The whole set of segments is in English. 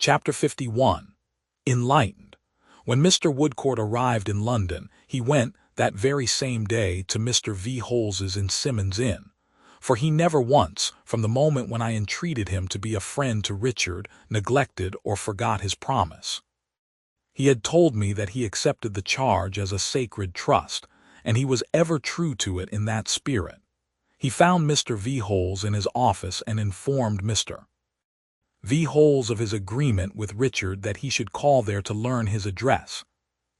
Chapter 51. Enlightened. When Mr. Woodcourt arrived in London, he went, that very same day, to Mr. V. Holes's in Simmons' Inn, for he never once, from the moment when I entreated him to be a friend to Richard, neglected or forgot his promise. He had told me that he accepted the charge as a sacred trust, and he was ever true to it in that spirit. He found Mr. V. Holes in his office and informed Mr. V. Holes of his agreement with Richard that he should call there to learn his address.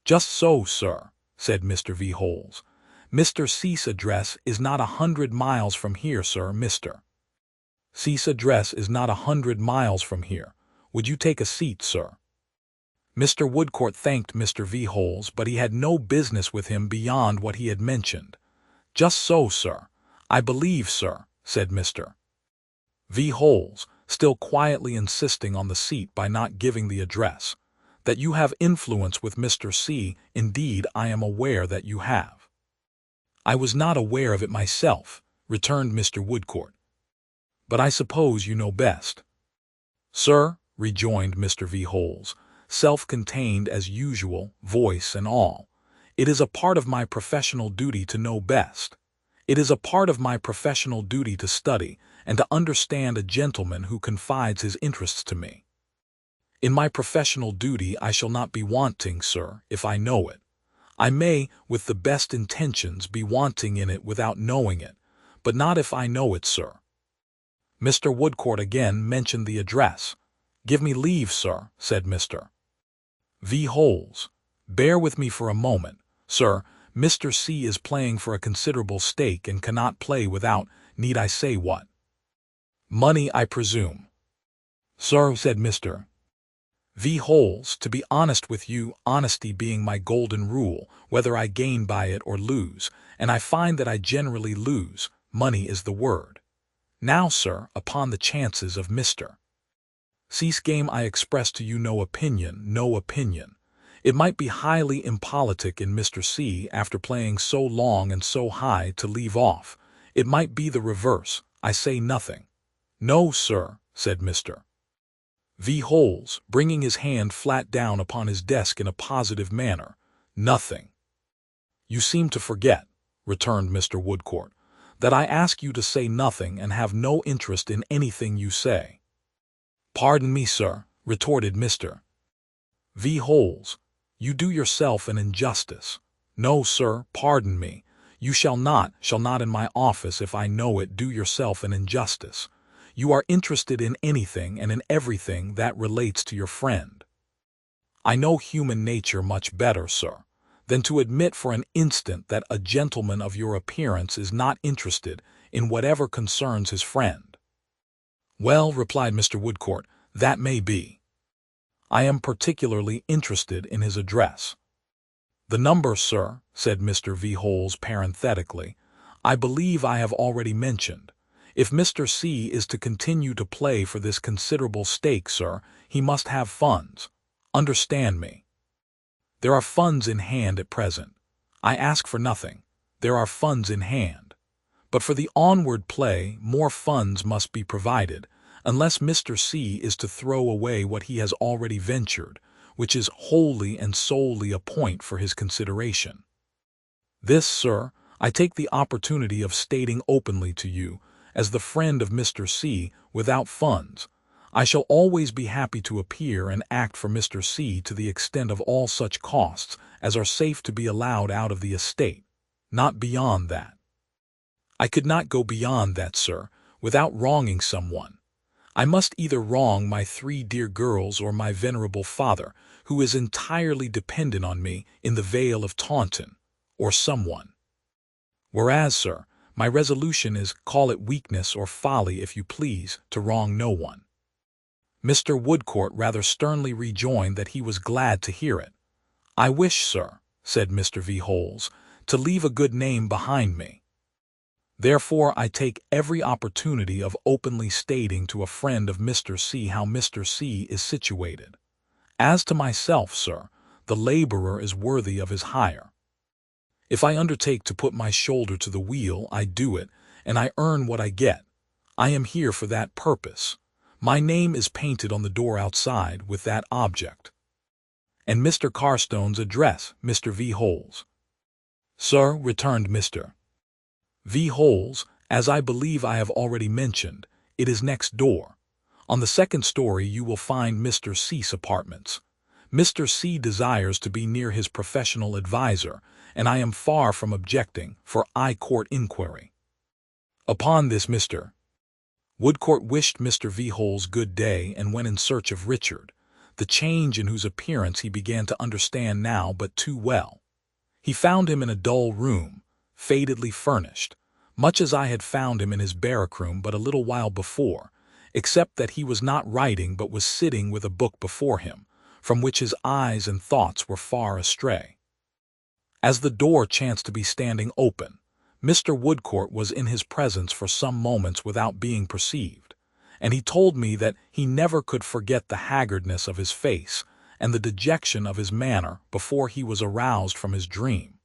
"Just so, sir," said Mr. V. Holes. "Mr. C.'s address is not 100 miles from here, sir. Mr. C.'s address is not 100 miles from here. Would you take a seat, sir?" Mr. Woodcourt thanked Mr. V. Holes, but he had no business with him beyond what he had mentioned. "Just so, sir. I believe, sir," said Mr. V. Holes, still quietly insisting on the seat by not giving the address, "that you have influence with Mr. C. Indeed, I am aware that you have." "I was not aware of it myself," returned Mr. Woodcourt. "But I suppose you know best." "Sir," rejoined Mr. V. Holes, self-contained as usual, voice and all, "it is a part of my professional duty to know best. It is a part of my professional duty to study and to understand a gentleman who confides his interests to me. In my professional duty I shall not be wanting, sir, if I know it. I may, with the best intentions, be wanting in it without knowing it, but not if I know it, sir." Mr. Woodcourt again mentioned the address. "Give me leave, sir," said Mr. V. Holes. "Bear with me for a moment, sir. Mr. C. is playing for a considerable stake and cannot play without, need I say what? Money, I presume." "Sir," said Mr. V. Holes, "to be honest with you, honesty being my golden rule, whether I gain by it or lose, and I find that I generally lose, money is the word. Now, sir, upon the chances of Mr. C's game I express to you no opinion, no opinion. It might be highly impolitic in Mr. C, after playing so long and so high, to leave off. It might be the reverse. I say nothing." "No, sir," said Mr. V. Holes, bringing his hand flat down upon his desk in a positive manner. "Nothing." "You seem to forget," returned Mr. Woodcourt, "that I ask you to say nothing and have no interest in anything you say." "Pardon me, sir," retorted Mr. V. Holes, "you do yourself an injustice. No, sir, pardon me. You shall not in my office, if I know it, do yourself an injustice. You are interested in anything and in everything that relates to your friend. I know human nature much better, sir, than to admit for an instant that a gentleman of your appearance is not interested in whatever concerns his friend." "Well," replied Mr. Woodcourt, "that may be. I am particularly interested in his address." "The number, sir," said Mr. V. Holes parenthetically, "I believe I have already mentioned. If Mr. C is to continue to play for this considerable stake, sir, he must have funds. Understand me. There are funds in hand at present. I ask for nothing. There are funds in hand. But for the onward play, more funds must be provided, unless Mr. C is to throw away what he has already ventured, which is wholly and solely a point for his consideration. This, sir, I take the opportunity of stating openly to you, as the friend of Mr. C. Without funds, I shall always be happy to appear and act for Mr. C to the extent of all such costs as are safe to be allowed out of the estate, not beyond that. I could not go beyond that, sir, without wronging someone. I must either wrong my 3 dear girls or my venerable father, who is entirely dependent on me in the Vale of Taunton, or someone. Whereas, sir, my resolution is, call it weakness or folly if you please, to wrong no one." Mr. Woodcourt rather sternly rejoined that he was glad to hear it. "I wish, sir," said Mr. V. Holes, "to leave a good name behind me. Therefore I take every opportunity of openly stating to a friend of Mr. C how Mr. C is situated. As to myself, sir, the laborer is worthy of his hire. If I undertake to put my shoulder to the wheel, I do it, and I earn what I get. I am here for that purpose. My name is painted on the door outside with that object. And Mr. Carstone's address, Mr. V. Holes. Sir, returned Mr. V. Holes, as I believe I have already mentioned, it is next door. On the second story you will find Mr. C.'s apartments. Mr. C. desires to be near his professional adviser, and I am far from objecting, for I court inquiry. Upon this Mr. Woodcourt wished Mr. V. Holes good day and went in search of Richard, the change in whose appearance he began to understand now but too well. He found him in a dull room, fadedly furnished, much as I had found him in his barrack-room but a little while before, except that he was not writing but was sitting with a book before him, from which his eyes and thoughts were far astray. As the door chanced to be standing open, Mr. Woodcourt was in his presence for some moments without being perceived, and he told me that he never could forget the haggardness of his face and the dejection of his manner before he was aroused from his dream.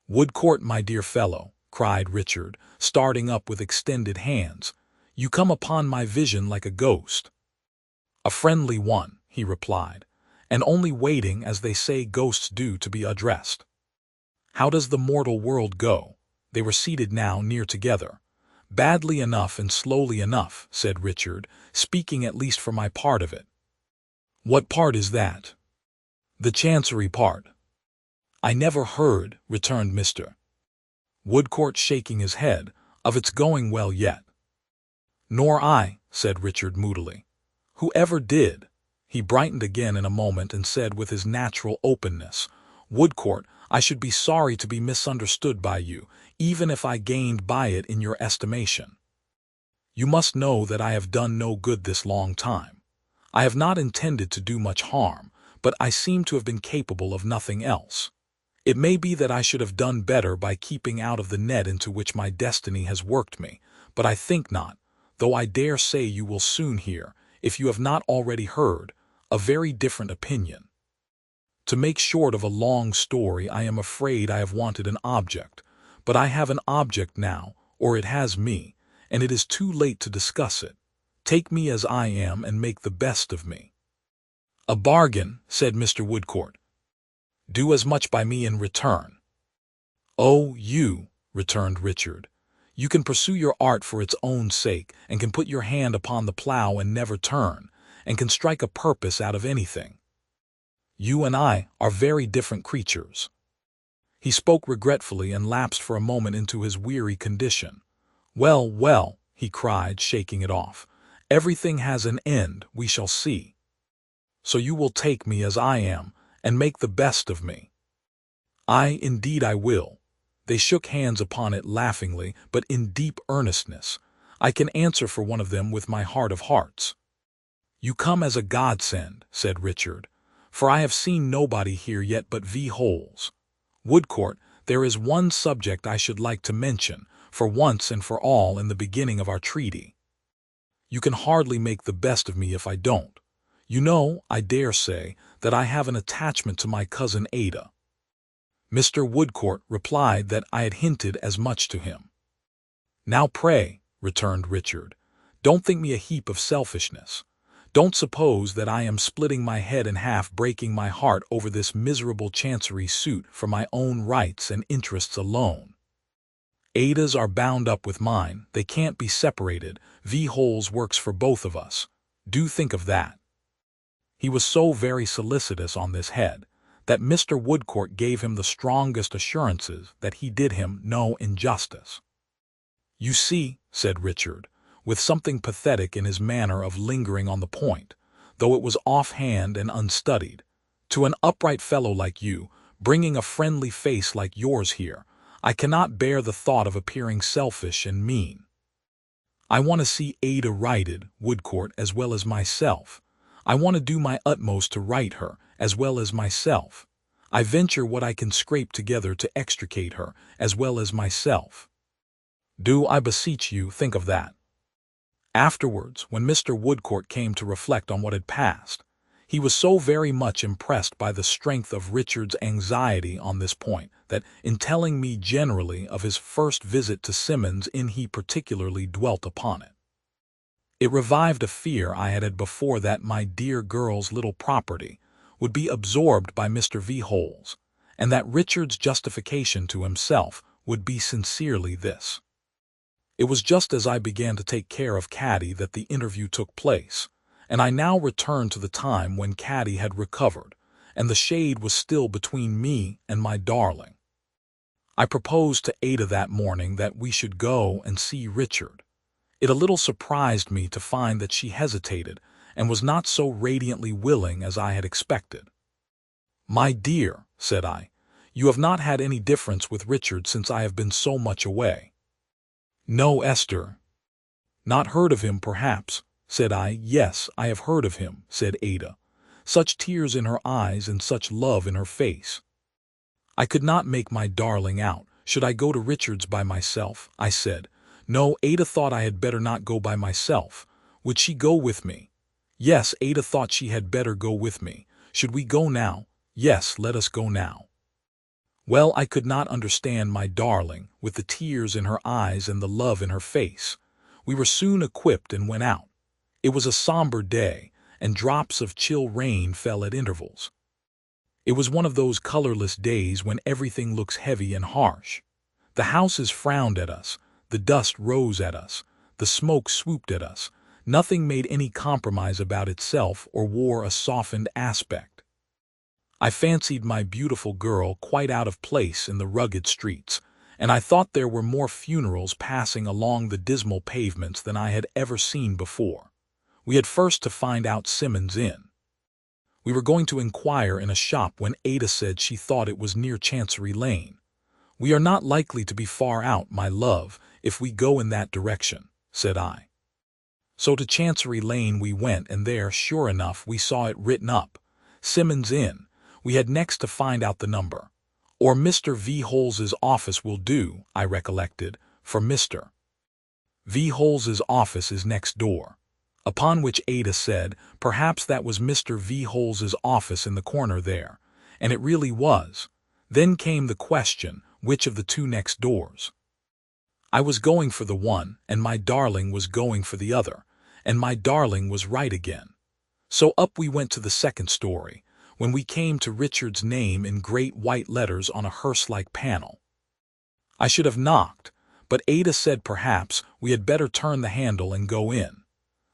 "Woodcourt, my dear fellow," cried Richard, starting up with extended hands, "you come upon my vision like a ghost." "A friendly one," he replied, "and only waiting, as they say ghosts do, to be addressed. How does the mortal world go?" They were seated now near together. "Badly enough and slowly enough," said Richard, "speaking at least for my part of it." "What part is that?" "The Chancery part." "I never heard," returned Mr. Woodcourt, shaking his head, "of its going well yet." "Nor I," said Richard moodily. "Who ever did?" He brightened again in a moment and said with his natural openness, "Woodcourt, I should be sorry to be misunderstood by you, even if I gained by it in your estimation. You must know that I have done no good this long time. I have not intended to do much harm, but I seem to have been capable of nothing else. It may be that I should have done better by keeping out of the net into which my destiny has worked me, but I think not, though I dare say you will soon hear, if you have not already heard, a very different opinion. To make short of a long story, I am afraid I have wanted an object, but I have an object now, or it has me, and it is too late to discuss it. Take me as I am and make the best of me." "A bargain," said Mr. Woodcourt. "Do as much by me in return." "Oh, you," returned Richard. "You can pursue your art for its own sake, and can put your hand upon the plough and never turn, and can strike a purpose out of anything. You and I are very different creatures." He spoke regretfully and lapsed for a moment into his weary condition. "Well, well," he cried, shaking it off, "everything has an end, we shall see. So you will take me as I am, and make the best of me." "Aye, indeed I will." They shook hands upon it laughingly, but in deep earnestness. "I can answer for one of them with my heart of hearts." "You come as a godsend," said Richard, "for I have seen nobody here yet but V. Holes. Woodcourt, there is one subject I should like to mention, for once and for all in the beginning of our treaty. You can hardly make the best of me if I don't. You know, I dare say, that I have an attachment to my cousin Ada." Mr. Woodcourt replied that I had hinted as much to him. "Now pray," returned Richard, "don't think me a heap of selfishness. Don't suppose that I am splitting my head in half, breaking my heart over this miserable chancery suit for my own rights and interests alone. Ada's are bound up with mine, they can't be separated. V. Holes works for both of us. Do think of that." He was so very solicitous on this head, that Mr. Woodcourt gave him the strongest assurances that he did him no injustice. "You see," said Richard, with something pathetic in his manner of lingering on the point, though it was offhand and unstudied, "to an upright fellow like you, bringing a friendly face like yours here, I cannot bear the thought of appearing selfish and mean. I want to see Ada righted, Woodcourt, as well as myself. I want to do my utmost to right her, as well as myself. I venture what I can scrape together to extricate her, as well as myself. Do, I beseech you, think of that." Afterwards, when Mr. Woodcourt came to reflect on what had passed, he was so very much impressed by the strength of Richard's anxiety on this point that, in telling me generally of his first visit to Symonds Inn, he particularly dwelt upon it. It revived a fear I had before that my dear girl's little property would be absorbed by Mr. V. Holes, and that Richard's justification to himself would be sincerely this. It was just as I began to take care of Caddy that the interview took place, and I now returned to the time when Caddy had recovered, and the shade was still between me and my darling. I proposed to Ada that morning that we should go and see Richard. It a little surprised me to find that she hesitated and was not so radiantly willing as I had expected. "My dear," said I, "you have not had any difference with Richard since I have been so much away." "No, Esther." "Not heard of him, perhaps?" said I. "Yes, I have heard of him," said Ada, such tears in her eyes and such love in her face. I could not make my darling out. "Should I go to Richard's by myself?" I said. No, Ada thought I had better not go by myself. Would she go with me? Yes, Ada thought she had better go with me. Should we go now? Yes, let us go now. Well, I could not understand my darling, with the tears in her eyes and the love in her face. We were soon equipped and went out. It was a somber day, and drops of chill rain fell at intervals. It was one of those colorless days when everything looks heavy and harsh. The houses frowned at us, the dust rose at us, the smoke swooped at us. Nothing made any compromise about itself or wore a softened aspect. I fancied my beautiful girl quite out of place in the rugged streets, and I thought there were more funerals passing along the dismal pavements than I had ever seen before. We had first to find out Simmons' Inn. We were going to inquire in a shop when Ada said she thought it was near Chancery Lane. "We are not likely to be far out, my love, if we go in that direction," said I. So to Chancery Lane we went, and there, sure enough, we saw it written up, Simmons' Inn. We had next to find out the number. Or Mr. V. Holes's office will do, I recollected, for Mr. V. Holes's office is next door. Upon which Ada said, perhaps that was Mr. V. Holes's office in the corner there, and it really was. Then came the question, which of the two next doors? I was going for the one, and my darling was going for the other, and my darling was right again. So up we went to the second story, when we came to Richard's name in great white letters on a hearse-like panel. I should have knocked, but Ada said perhaps we had better turn the handle and go in.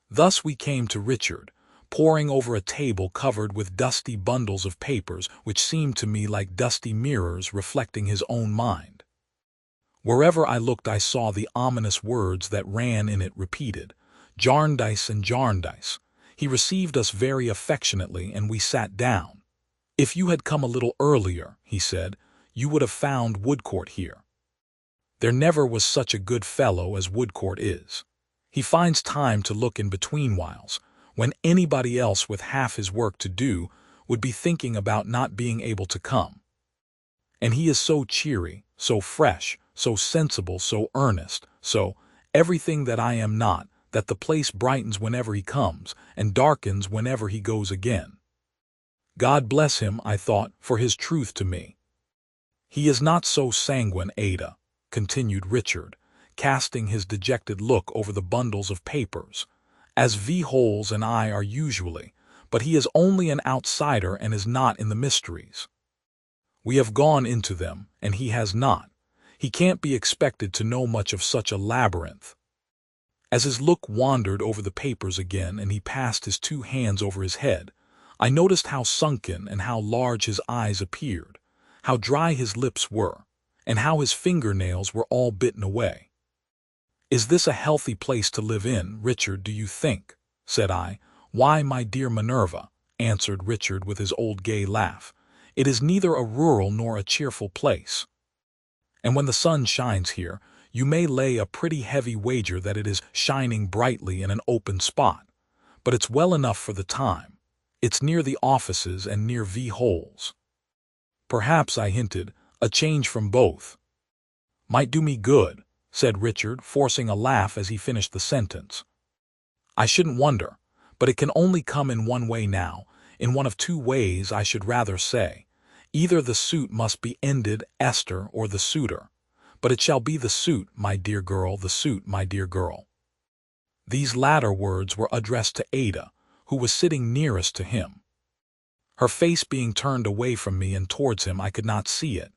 Thus we came to Richard, poring over a table covered with dusty bundles of papers which seemed to me like dusty mirrors reflecting his own mind. Wherever I looked I saw the ominous words that ran in it repeated, Jarndyce and Jarndyce. He received us very affectionately, and we sat down. "If you had come a little earlier," he said, "you would have found Woodcourt here. There never was such a good fellow as Woodcourt is. He finds time to look in between whiles, when anybody else with half his work to do would be thinking about not being able to come. And he is so cheery, so fresh, so sensible, so earnest, so everything that I am not, that the place brightens whenever he comes, and darkens whenever he goes again. God bless him, I thought, for his truth to me. He is not so sanguine, Ada," continued Richard, casting his dejected look over the bundles of papers, "as V. Holes and I are usually, but he is only an outsider and is not in the mysteries. We have gone into them, and he has not. He can't be expected to know much of such a labyrinth." As his look wandered over the papers again and he passed his two hands over his head, I noticed how sunken and how large his eyes appeared, how dry his lips were, and how his fingernails were all bitten away. "Is this a healthy place to live in, Richard, do you think?" said I. "Why, my dear Minerva," answered Richard with his old gay laugh, "it is neither a rural nor a cheerful place. And when the sun shines here, you may lay a pretty heavy wager that it is shining brightly in an open spot. But it's well enough for the time. It's near the offices and near V. Holes." "Perhaps," I hinted, "a change from both." "Might do me good," said Richard, forcing a laugh as he finished the sentence. "I shouldn't wonder, but it can only come in one way now, in one of two ways I should rather say. Either the suit must be ended, Esther, or the suitor. But it shall be the suit, my dear girl, the suit, my dear girl." These latter words were addressed to Ada, who was sitting nearest to him. Her face being turned away from me and towards him, I could not see it.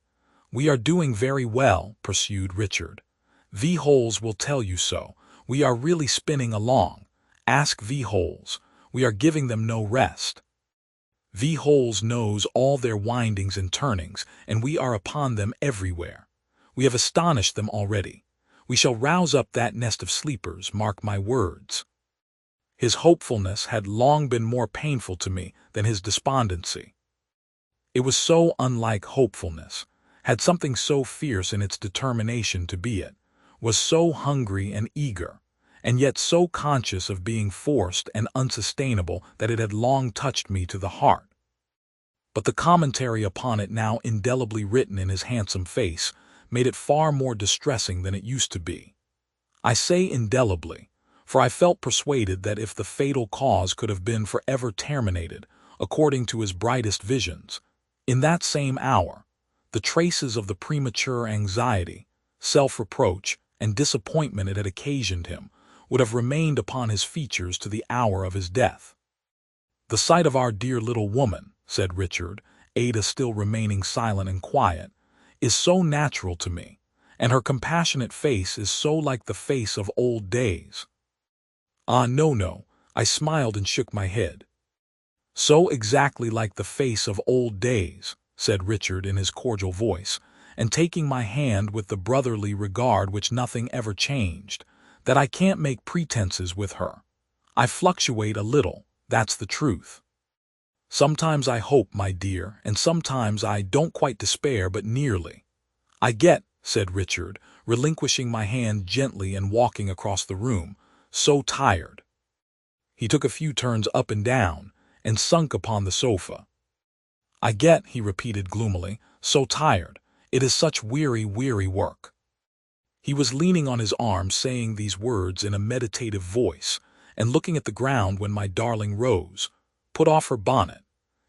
"We are doing very well," pursued Richard. "V. Holes will tell you so. We are really spinning along. Ask V. Holes. We are giving them no rest. V. Holes knows all their windings and turnings, and we are upon them everywhere. We have astonished them already. We shall rouse up that nest of sleepers, mark my words." His hopefulness had long been more painful to me than his despondency. It was so unlike hopefulness, had something so fierce in its determination to be it, was so hungry and eager, and yet so conscious of being forced and unsustainable that it had long touched me to the heart. But the commentary upon it, now indelibly written in his handsome face, made it far more distressing than it used to be. I say indelibly, for I felt persuaded that if the fatal cause could have been forever terminated, according to his brightest visions, in that same hour, the traces of the premature anxiety, self-reproach, and disappointment it had occasioned him would have remained upon his features to the hour of his death. "The sight of our dear little woman," said Richard, Ada still remaining silent and quiet, "is so natural to me, and her compassionate face is so like the face of old days." "Ah, no, no," I smiled and shook my head. "So exactly like the face of old days," said Richard in his cordial voice, and taking my hand with the brotherly regard which nothing ever changed, "that I can't make pretenses with her. I fluctuate a little, that's the truth. Sometimes I hope, my dear, and sometimes I don't quite despair, but nearly. I get," said Richard, relinquishing my hand gently and walking across the room, "so tired." He took a few turns up and down, and sunk upon the sofa. "I get," he repeated gloomily, "so tired. It is such weary, weary work." He was leaning on his arm, saying these words in a meditative voice, and looking at the ground when my darling rose, put off her bonnet,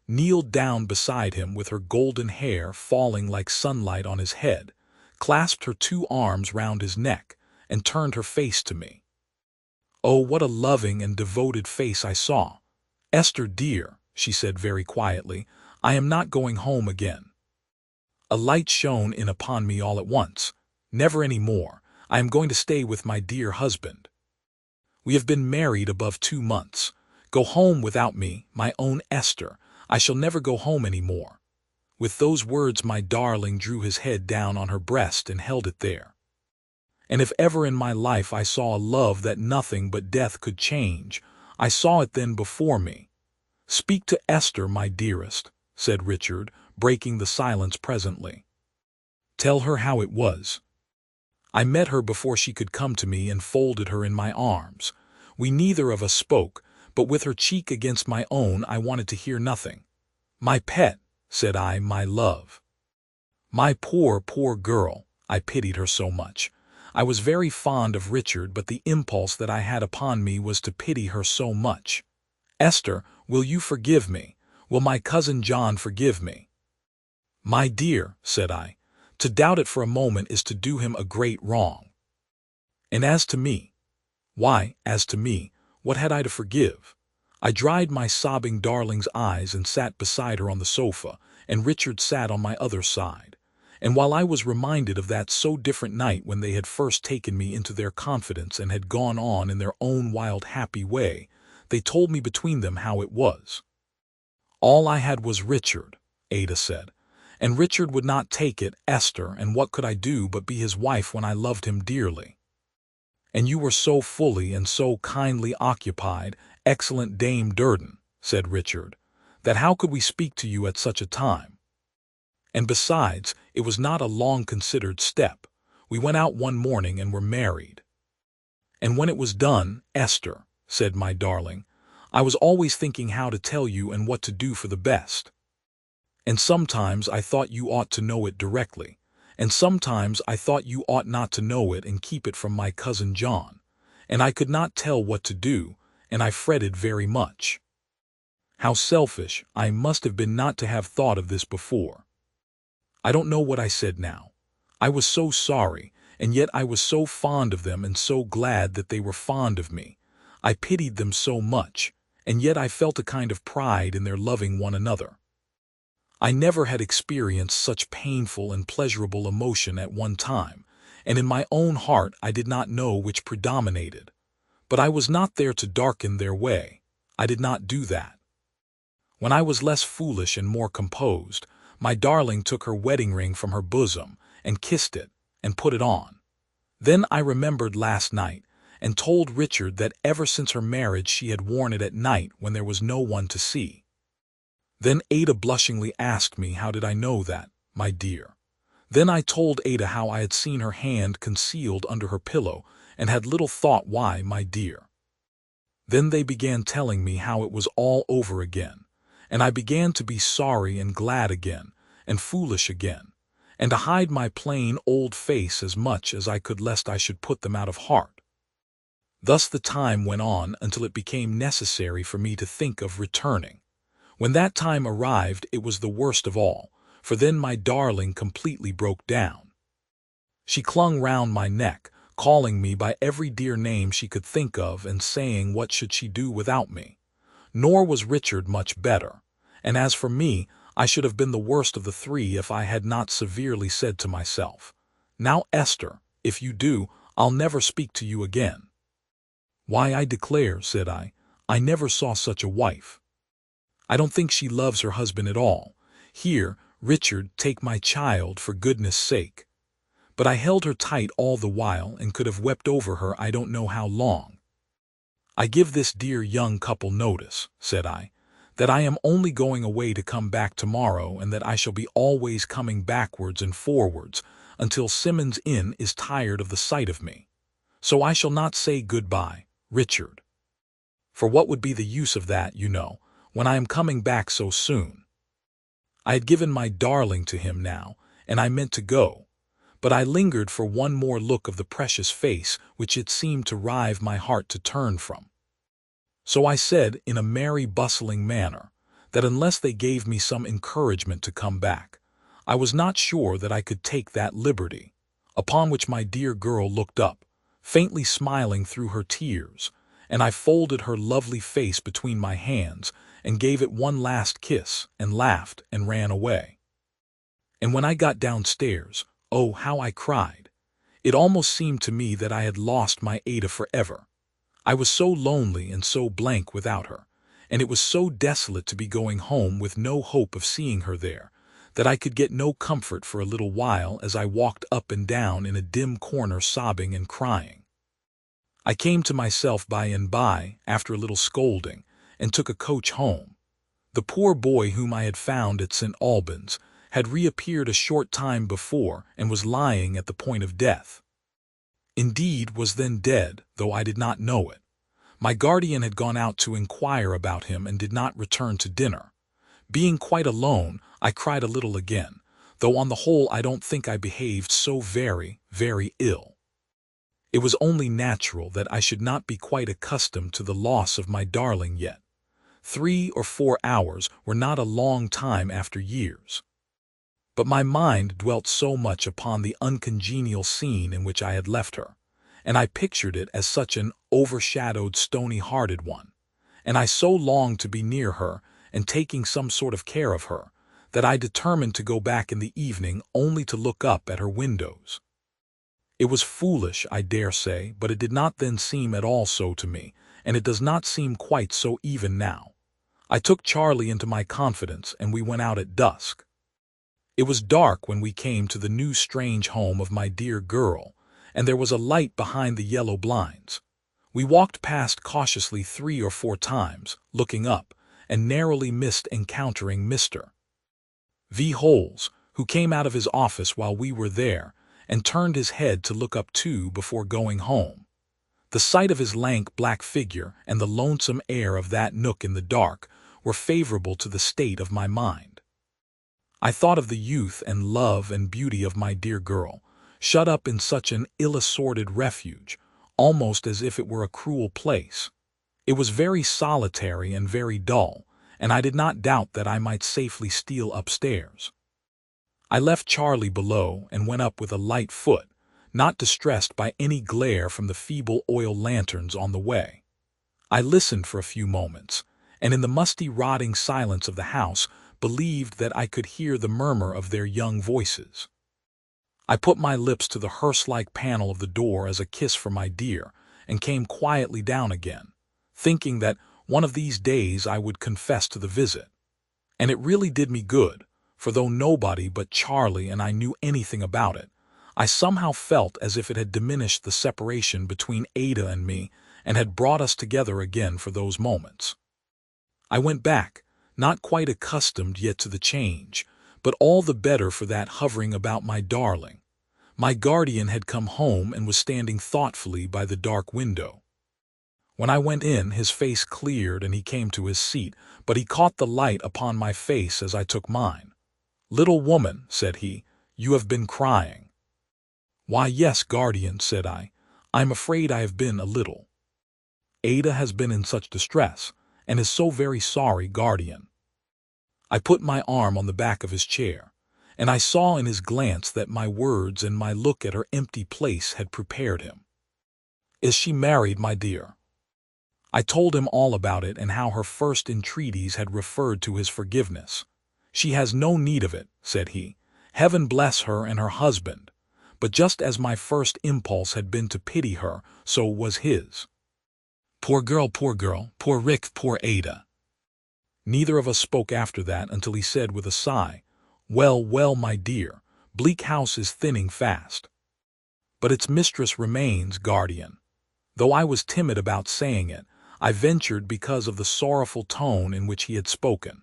kneeled down beside him with her golden hair falling like sunlight on his head, clasped her two arms round his neck, and turned her face to me. Oh, what a loving and devoted face I saw! "Esther, dear," she said very quietly, "I am not going home again." A light shone in upon me all at once. "Never any more. I am going to stay with my dear husband. We have been married above 2 months. Go home without me, my own Esther. I shall never go home any more." With those words my darling drew his head down on her breast and held it there. And if ever in my life I saw a love that nothing but death could change, I saw it then before me. "Speak to Esther, my dearest," said Richard, breaking the silence presently. "Tell her how it was." I met her before she could come to me and folded her in my arms. We neither of us spoke, but with her cheek against my own I wanted to hear nothing. "My pet," said I, "my love." My poor, poor girl, I pitied her so much. I was very fond of Richard, but the impulse that I had upon me was to pity her so much. "Esther, will you forgive me? Will my cousin John forgive me?" "My dear," said I, "to doubt it for a moment is to do him a great wrong. And as to me, why, as to me, what had I to forgive?" I dried my sobbing darling's eyes and sat beside her on the sofa, and Richard sat on my other side. And while I was reminded of that so different night when they had first taken me into their confidence and had gone on in their own wild happy way, they told me between them how it was. "All I had was Richard," Ada said, "and Richard would not take it, Esther, and what could I do but be his wife when I loved him dearly? And you were so fully and so kindly occupied, excellent Dame Durden," said Richard, "that how could we speak to you at such a time? And besides, it was not a long-considered step. We went out one morning and were married. And when it was done, Esther," said my darling, "I was always thinking how to tell you and what to do for the best. And sometimes I thought you ought to know it directly, and sometimes I thought you ought not to know it and keep it from my cousin John, and I could not tell what to do, and I fretted very much. How selfish I must have been not to have thought of this before. I don't know what I said now. I was so sorry, and yet I was so fond of them and so glad that they were fond of me, I pitied them so much, and yet I felt a kind of pride in their loving one another. I never had experienced such painful and pleasurable emotion at one time, and in my own heart I did not know which predominated. But I was not there to darken their way. I did not do that. When I was less foolish and more composed, my darling took her wedding ring from her bosom and kissed it and put it on. Then I remembered last night and told Richard that ever since her marriage she had worn it at night when there was no one to see. Then Ada blushingly asked me how did I know that, my dear. Then I told Ada how I had seen her hand concealed under her pillow and had little thought why, my dear. Then they began telling me how it was all over again, and I began to be sorry and glad again, and foolish again, and to hide my plain old face as much as I could lest I should put them out of heart. Thus the time went on until it became necessary for me to think of returning. When that time arrived it was the worst of all, for then my darling completely broke down. She clung round my neck, calling me by every dear name she could think of and saying what should she do without me. Nor was Richard much better, and as for me, I should have been the worst of the three if I had not severely said to myself, "Now, Esther, if you do, I'll never speak to you again." "Why, I declare," said I never saw such a wife. I don't think she loves her husband at all. Here, Richard, take my child for goodness' sake." But I held her tight all the while and could have wept over her I don't know how long. "I give this dear young couple notice," said I, "that I am only going away to come back tomorrow, and that I shall be always coming backwards and forwards until Simmons Inn is tired of the sight of me. So I shall not say good-bye, Richard. For what would be the use of that, you know, when I am coming back so soon?" I had given my darling to him now, and I meant to go, but I lingered for one more look of the precious face which it seemed to rive my heart to turn from. So I said in a merry bustling manner that unless they gave me some encouragement to come back, I was not sure that I could take that liberty, upon which my dear girl looked up, faintly smiling through her tears, and I folded her lovely face between my hands and gave it one last kiss and laughed and ran away. And when I got downstairs, oh, how I cried! It almost seemed to me that I had lost my Ada forever. I was so lonely and so blank without her, and it was so desolate to be going home with no hope of seeing her there, that I could get no comfort for a little while as I walked up and down in a dim corner sobbing and crying. I came to myself by and by, after a little scolding, and took a coach home. The poor boy whom I had found at St. Albans had reappeared a short time before and was lying at the point of death. Indeed, was then dead, though I did not know it. My guardian had gone out to inquire about him and did not return to dinner. Being quite alone, I cried a little again, though on the whole I don't think I behaved so very, very ill. It was only natural that I should not be quite accustomed to the loss of my darling yet. 3 or 4 hours were not a long time after years. But my mind dwelt so much upon the uncongenial scene in which I had left her, and I pictured it as such an overshadowed, stony-hearted one, and I so longed to be near her and taking some sort of care of her, that I determined to go back in the evening only to look up at her windows. It was foolish, I dare say, but it did not then seem at all so to me, and it does not seem quite so even now. I took Charlie into my confidence, and we went out at dusk. It was dark when we came to the new strange home of my dear girl, and there was a light behind the yellow blinds. We walked past cautiously 3 or 4 times, looking up, and narrowly missed encountering Mr. V. Holes, who came out of his office while we were there, and turned his head to look up too before going home. The sight of his lank black figure and the lonesome air of that nook in the dark were favorable to the state of my mind. I thought of the youth and love and beauty of my dear girl, shut up in such an ill-assorted refuge, almost as if it were a cruel place. It was very solitary and very dull, and I did not doubt that I might safely steal upstairs. I left Charlie below and went up with a light foot, not distressed by any glare from the feeble oil lanterns on the way. I listened for a few moments, and in the musty, rotting silence of the house, believed that I could hear the murmur of their young voices. I put my lips to the hearse-like panel of the door as a kiss for my dear, and came quietly down again, thinking that one of these days I would confess to the visit. And it really did me good, for though nobody but Charlie and I knew anything about it, I somehow felt as if it had diminished the separation between Ada and me and had brought us together again for those moments. I went back, not quite accustomed yet to the change, but all the better for that hovering about my darling. My guardian had come home and was standing thoughtfully by the dark window. When I went in, his face cleared and he came to his seat, but he caught the light upon my face as I took mine. "Little woman," said he, "you have been crying." "Why, yes, guardian," said I. "I'm afraid I have been a little. Ada has been in such distress, and is so very sorry, guardian." I put my arm on the back of his chair, and I saw in his glance that my words and my look at her empty place had prepared him. "Is she married, my dear?" I told him all about it and how her first entreaties had referred to his forgiveness. "She has no need of it," said he. "Heaven bless her and her husband." But just as my first impulse had been to pity her, so was his. Poor girl, poor Rick, poor Ada." Neither of us spoke after that until he said with a sigh, "Well, well, my dear, Bleak House is thinning fast. But its mistress remains, guardian." Though I was timid about saying it, I ventured because of the sorrowful tone in which he had spoken.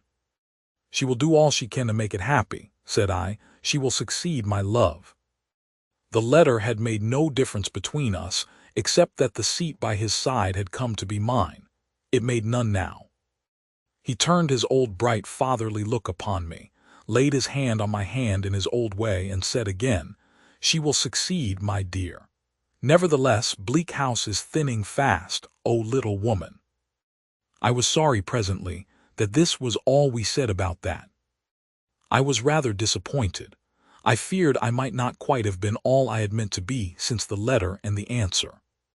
"She will do all she can to make it happy," said I. "She will succeed, my love." The letter had made no difference between us, except that the seat by his side had come to be mine. It made none now. He turned his old bright fatherly look upon me, laid his hand on my hand in his old way, and said again, "She will succeed, my dear. Nevertheless, Bleak House is thinning fast, O little woman." I was sorry presently that this was all we said about that. I was rather disappointed. I feared I might not quite have been all I had meant to be since the letter and the answer.